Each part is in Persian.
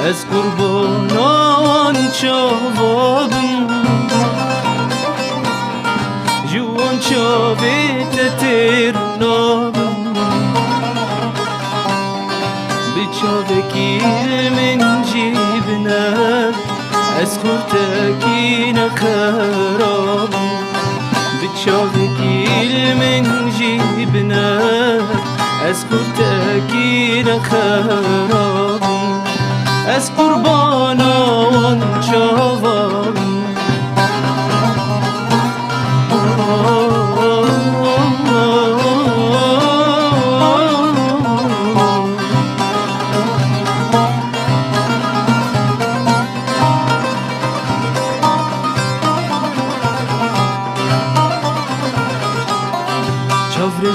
از قربانان چاوابم جوان چاویت تیر نابم بچاوکیل من جیبنا از خورتکین خرابم بچاوکیل من جیبنا از خورتکین خرابم از قربانان چاوابم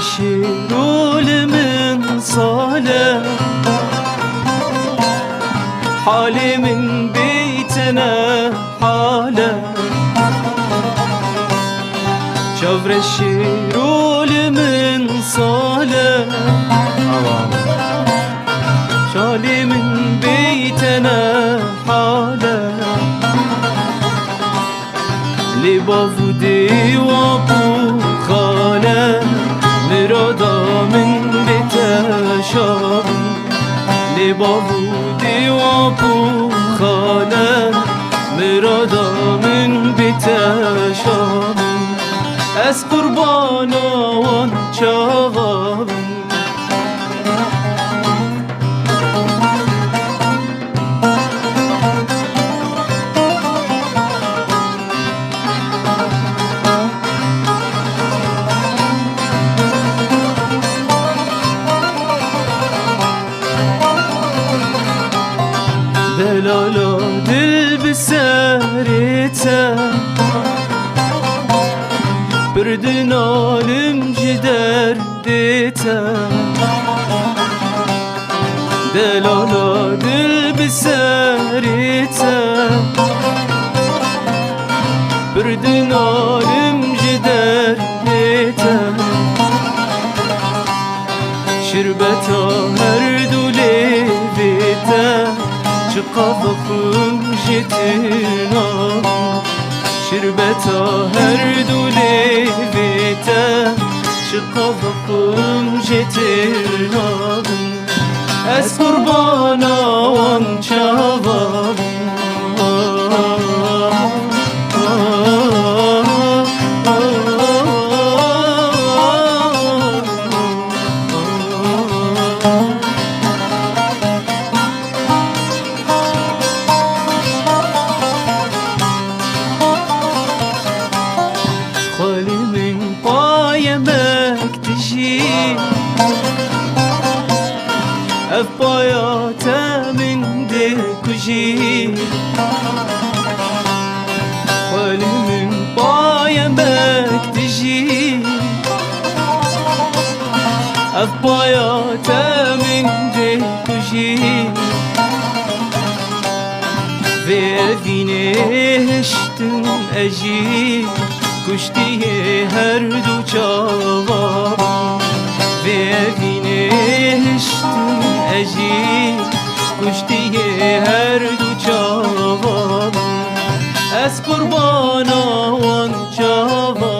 شيرول من صالة حالي من بيتنا حالة شفر الشيرول من صالة حالي من بيتنا حالة لبافودي وابو خالة مرادا من بتشاب لبابودي وابو خاله مرادا من بتشاب از قربانان چاوابم دلالا دل بسرته بردن عالم جدر دیتا دلالا دل بسرته بردن عالم جدر دیتا شربتا هر دولی بیتا قفقم جتنا شربتا هر دولی بیتا قفقم جتنا از قربانان چاوابم اف باياتا من دي كجي خالي من بايا بك تجي اف باياتا من دي كجي في دينشتن اجي كشتي هر دو چاوابم في دينشتن اجی کشتی هر دو چاوابم از قربانان چاوابم